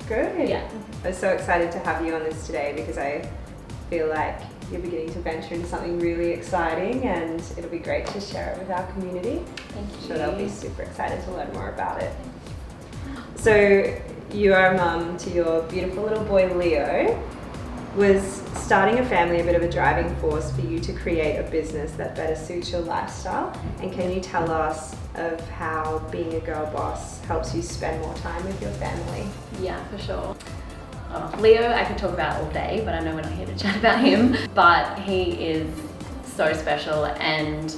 good. Yeah. I'm so excited to have you on this today because I feel like you're beginning to venture into something really exciting and it'll be great to share it with our community. Thank you. I'm sure they'll be super excited to learn more about it. So you are a mum to your beautiful little boy Leo. Was starting a family a bit of a driving force for you to create a business that better suits your lifestyle? And can you tell us of how being a girl boss helps you spend more time with your family? Yeah, for sure. Leo, I could talk about all day, but I know we're not here to chat about him. But he is so special, and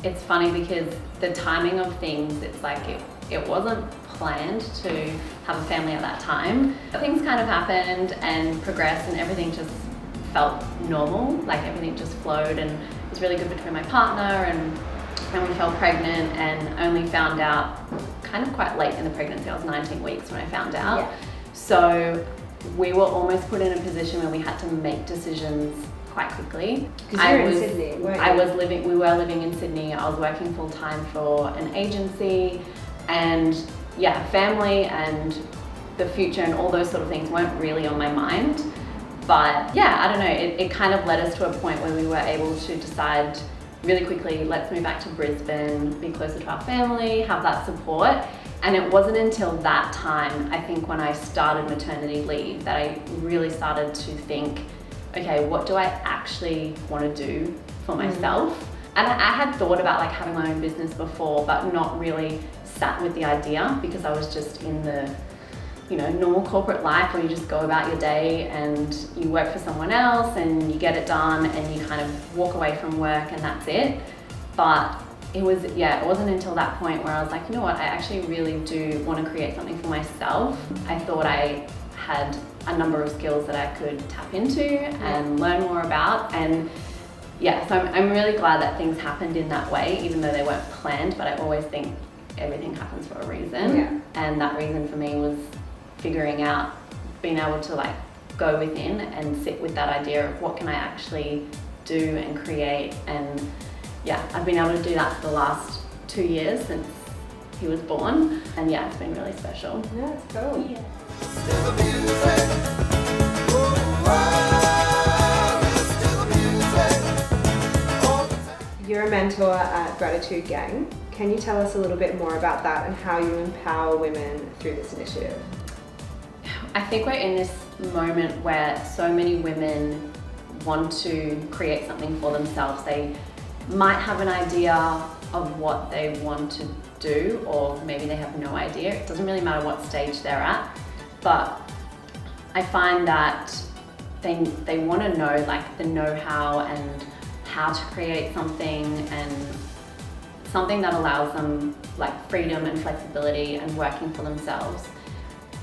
it's funny because the timing of things, it's like it wasn't planned to have a family at that time. Things kind of happened and progressed, and everything just felt normal, like everything just flowed, and it was really good between my partner, and we fell pregnant and only found out kind of quite late in the pregnancy. I was 19 weeks when I found out. Yeah. So we were almost put in a position where we had to make decisions quite quickly. Because you were in Sydney, weren't you? We were living in Sydney. I was working full time for an agency, and yeah, family and the future and all those sort of things weren't really on my mind. But yeah, I don't know, it kind of led us to a point where we were able to decide really quickly, let's move back to Brisbane, be closer to our family, have that support. And it wasn't until that time, I think, when I started maternity leave that I really started to think, okay, what do I actually want to do for myself? And I had thought about like having my own business before, but not really sat with the idea because I was just in the, you know, normal corporate life where you just go about your day and you work for someone else and you get it done and you kind of walk away from work and that's it. But it wasn't until that point where I was like, you know what, I actually really do want to create something for myself. I thought I had a number of skills that I could tap into and learn more about, and yeah, so I'm really glad that things happened in that way, even though they weren't planned, but I always think everything happens for a reason. Yeah. And that reason for me was figuring out, being able to like go within and sit with that idea of what can I actually do and create. And yeah, I've been able to do that for the last 2 years since he was born. And yeah, it's been really special. Yeah, it's cool. Yeah. You're a mentor at Gratitude Gang. Can you tell us a little bit more about that and how you empower women through this initiative? I think we're in this moment where so many women want to create something for themselves. They might have an idea of what they want to do, or maybe they have no idea. It doesn't really matter what stage they're at, but I find that they want to know like the know-how and how to create something, and something that allows them like freedom and flexibility and working for themselves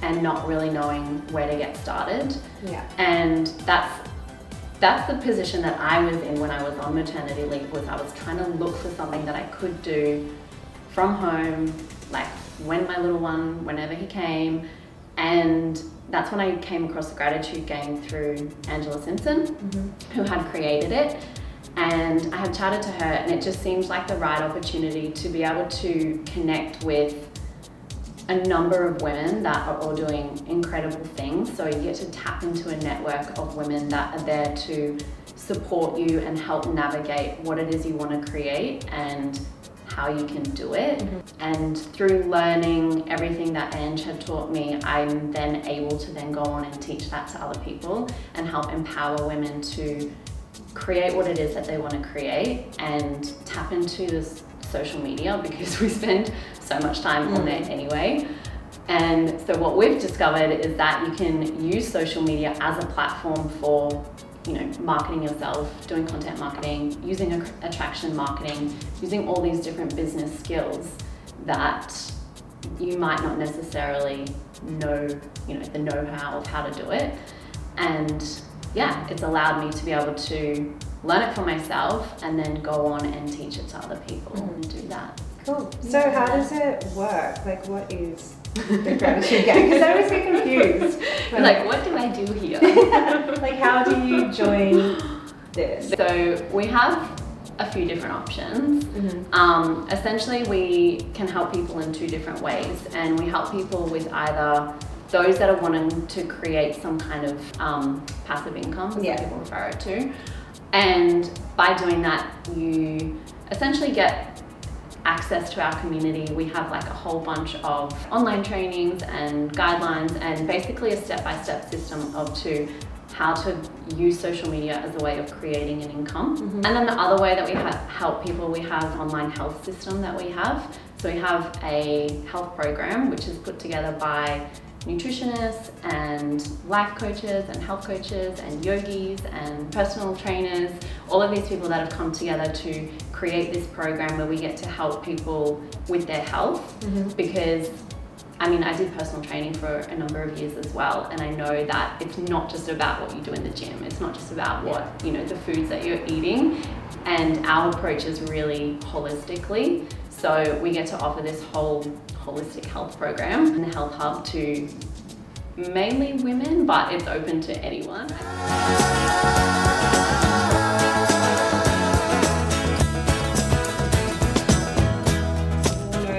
and not really knowing where to get started. Yeah. And that's the position that I was in when I was on maternity leave. Was I was trying to look for something that I could do from home, like when my little one, whenever he came. And that's when I came across the Gratitude Gang through Angela Simpson, who had created it. And I had chatted to her, and it just seems like the right opportunity to be able to connect with a number of women that are all doing incredible things. So you get to tap into a network of women that are there to support you and help navigate what it is you want to create and how you can do it. And through learning everything that Ange had taught me, I'm then able to then go on and teach that to other people and help empower women to create what it is that they want to create and tap into this social media, because we spend so much time on there anyway. And so what we've discovered is that you can use social media as a platform for, you know, marketing yourself, doing content marketing, using attraction marketing, using all these different business skills that you might not necessarily know, you know, the know-how of how to do it. And yeah, it's allowed me to be able to learn it for myself and then go on and teach it to other people and do that. Cool. So how does it work? Like, what is the Gratitude Gang? Because I always get confused. Like, what do I do here? Like, how do you join this? So we have a few different options. Essentially, we can help people in two different ways, and we help people with either those that are wanting to create some kind of passive income, as people refer it to. And by doing that, you essentially get access to our community. We have like a whole bunch of online trainings and guidelines and basically a step-by-step system to how to use social media as a way of creating an income. And then the other way that we help people, we have an online health system that we have. So we have a health program which is put together by nutritionists and life coaches and health coaches and yogis and personal trainers, all of these people that have come together to create this program where we get to help people with their health. Because I mean, I did personal training for a number of years as well, and I know that it's not just about what you do in the gym, it's not just about what, the foods that you're eating, and our approach is really holistically. So we get to offer this whole holistic health program in the Health Hub to mainly women, but it's open to anyone.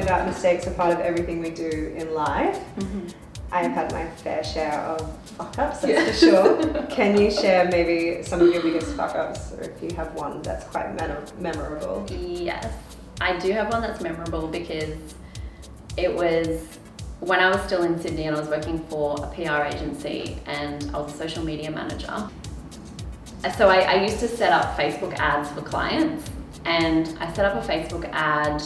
That mistakes are part of everything we do in life. I have had my fair share of fuck-ups, that's for sure. Can you share maybe some of your biggest fuck-ups, or if you have one that's quite memorable? Yes, I do have one that's memorable because it was when I was still in Sydney and I was working for a PR agency and I was a social media manager. So I used to set up Facebook ads for clients, and I set up a Facebook ad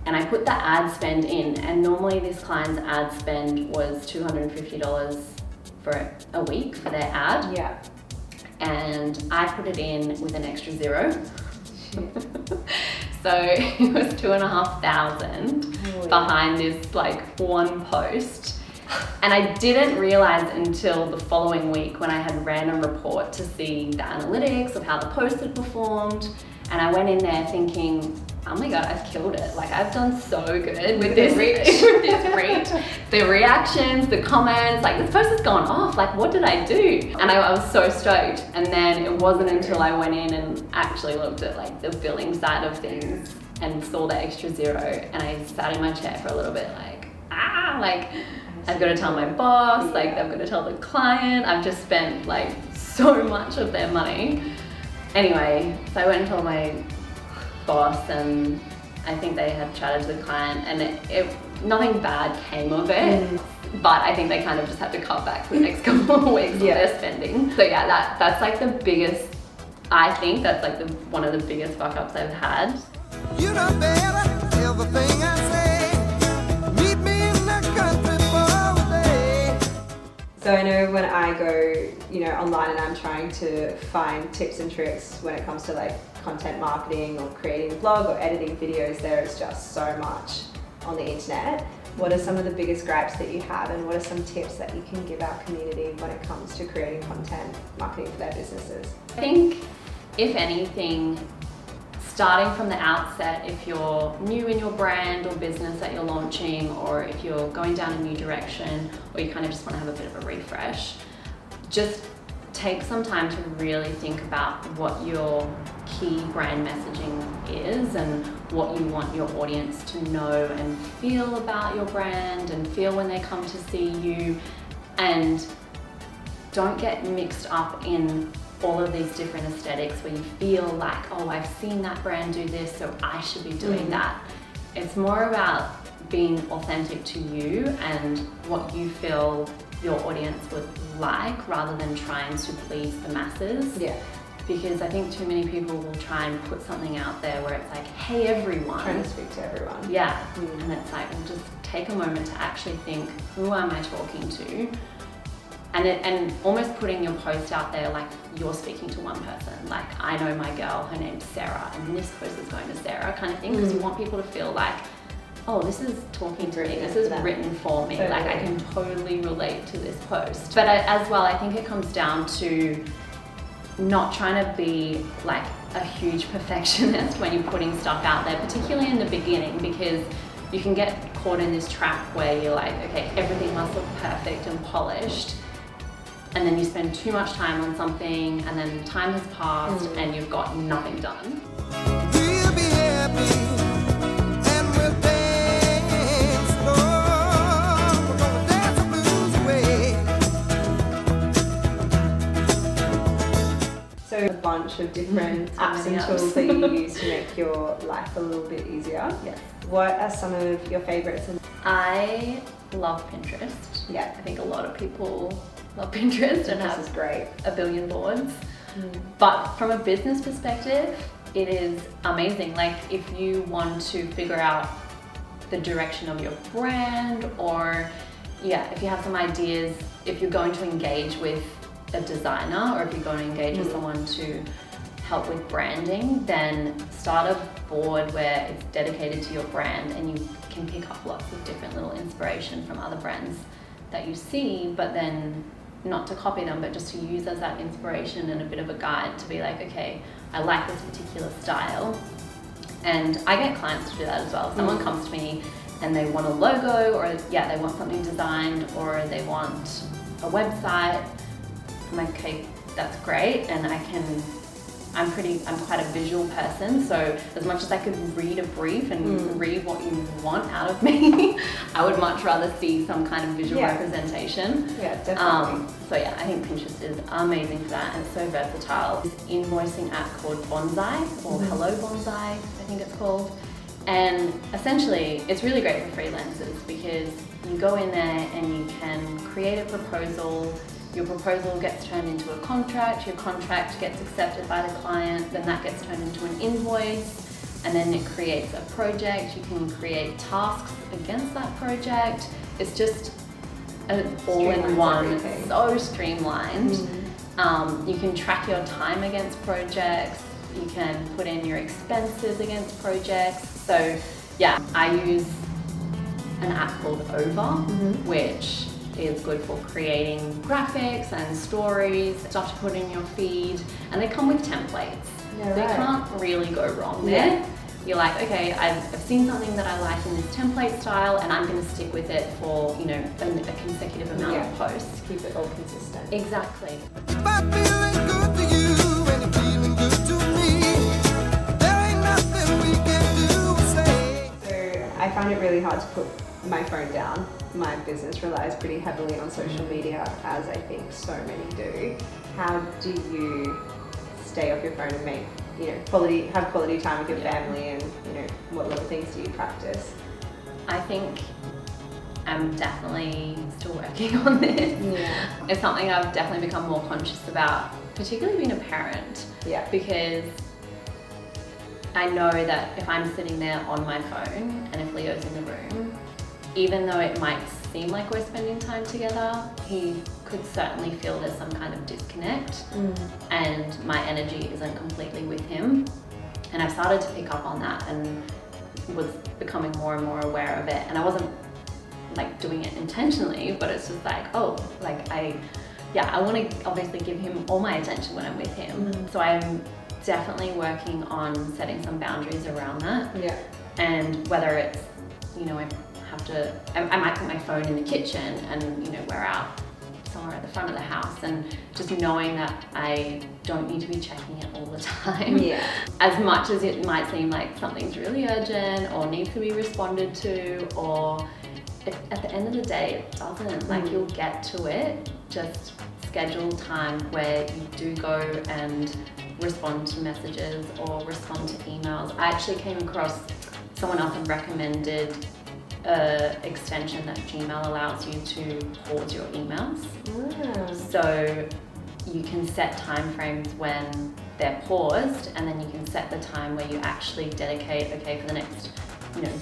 and I put the ad spend in, and normally this client's ad spend was $250 for a week for their ad. Yeah. And I put it in with an extra zero. So it was $2,500 behind this like one post. And I didn't realize until the following week when I had ran a report to see the analytics of how the post had performed. And I went in there thinking, oh my God, I've killed it. Like I've done so good with this reach. The reactions, the comments, like this post has gone off. Like what did I do? And I was so stoked. And then it wasn't until I went in and actually looked at like the billing side of things and saw the extra zero, and I sat in my chair for a little bit like, I've got to tell my boss, like I've got to tell the client, I've just spent like so much of their money. Anyway, so I went and told my boss, and I think they had chatted to the client, and nothing bad came of it, but I think they kind of just had to cut back for the next couple of weeks of their spending. So yeah, that's like the biggest, I think that's like one of the biggest fuck ups I've had. You know better, everything I say, meet me in the country for a day. So I know when I go, online and I'm trying to find tips and tricks when it comes to like content marketing or creating a blog or editing videos, there is just so much on the internet. What are some of the biggest gripes that you have, and what are some tips that you can give our community when it comes to creating content marketing for their businesses? I think, if anything, starting from the outset, if you're new in your brand or business that you're launching, or if you're going down a new direction, or you kind of just want to have a bit of a refresh, just take some time to really think about what your key brand messaging is and what you want your audience to know and feel about your brand and feel when they come to see you. And don't get mixed up in all of these different aesthetics where you feel like, oh, I've seen that brand do this, so I should be doing that. It's more about being authentic to you and what you feel your audience would like, rather than trying to please the masses. Yeah. Because I think too many people will try and put something out there where it's like, hey everyone. Trying to speak to everyone. Yeah. And it's like, well, just take a moment to actually think, who am I talking to? And almost putting your post out there like you're speaking to one person. Like, I know my girl, her name's Sarah, and this post is going to Sarah, kind of thing. Because you want people to feel like, oh, this is talking to me, this is written for me. Like, I can totally relate to this post. But as well, I think it comes down to not trying to be like a huge perfectionist when you're putting stuff out there, particularly in the beginning, because you can get caught in this trap where you're like, okay, everything must look perfect and polished. And then you spend too much time on something, and then time has passed and you've got nothing done. We'll be happy and we'll dance slow. We're gonna dance the blues bunch of different apps and many tools apps. that you use to make your life a little bit easier. Yes. What are some of your favorites? I love Pinterest. Yeah. I think a lot of people love Pinterest and This have is great. a billion boards. But from a business perspective, it is amazing. Like if you want to figure out the direction of your brand, or if you have some ideas, if you're going to engage with a designer, or if you're going to engage with someone to help with branding, then start a board where it's dedicated to your brand and you can pick up lots of different little inspiration from other brands that you see, but then not to copy them, but just to use as that inspiration and a bit of a guide to be like, okay, I like this particular style. And I get clients to do that as well. If someone comes to me and they want a logo, or they want something designed, or they want a website, I'm like, okay, that's great. And I'm quite a visual person, so as much as I could read a brief and read what you want out of me, I would much rather see some kind of visual representation. Yeah, definitely. So I think Pinterest is amazing for that, and it's so versatile. This invoicing app called Bonsai, or Hello Bonsai, I think it's called. And essentially, it's really great for freelancers because you go in there and you can create a proposal. Your proposal gets turned into a contract, your contract gets accepted by the client, then that gets turned into an invoice, and then it creates a project. You can create tasks against that project. It's just an all-in-one, so streamlined. You can track your time against projects, you can put in your expenses against projects. So I use an app called Over, which is good for creating graphics and stories, stuff to put in your feed, and they come with templates. So you can't really go wrong there. You're like, okay, I've seen something that I like in this template style, and I'm going to stick with it for a consecutive amount of posts. Keep it all consistent. Exactly. If I'm feeling good to you and you're feeling good to me, there ain't nothing we can do or say. So I find it really hard to put my phone down. My business relies pretty heavily on social media, as I think so many do. How do you stay off your phone and make have quality time with your family, and what little things do you practice? I think I'm definitely still working on this. It's something I've definitely become more conscious about, particularly being a parent. Because I know that if I'm sitting there on my phone and if Leo's in the room, even though it might seem like we're spending time together, he could certainly feel there's some kind of disconnect and my energy isn't completely with him. And I've started to pick up on that and was becoming more and more aware of it. And I wasn't like doing it intentionally, but it's just like, I want to obviously give him all my attention when I'm with him. So I'm definitely working on setting some boundaries around that. And whether it's, I might put my phone in the kitchen and, we're out somewhere at the front of the house, and just knowing that I don't need to be checking it all the time. As much as it might seem like something's really urgent or needs to be responded to, or at the end of the day, it doesn't. Like, you'll get to it. Just schedule time where you do go and respond to messages or respond to emails. I actually came across someone else had recommended an extension that Gmail allows you to pause your emails. So you can set timeframes when they're paused, and then you can set the time where you actually dedicate, okay, for the next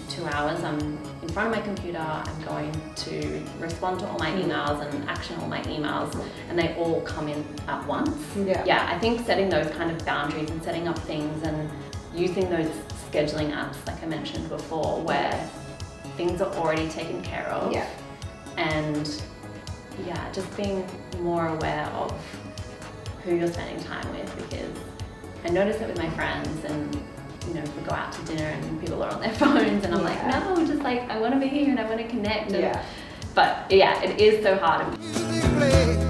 2 hours I'm in front of my computer, I'm going to respond to all my emails and action all my emails, and they all come in at once. I think setting those kind of boundaries and setting up things and using those scheduling apps like I mentioned before, where things are already taken care of, and just being more aware of who you're spending time with, because I notice it with my friends, and if we go out to dinner and people are on their phones, and I'm like, no, just like, I want to be here and I want to connect. But it is so hard. Music play.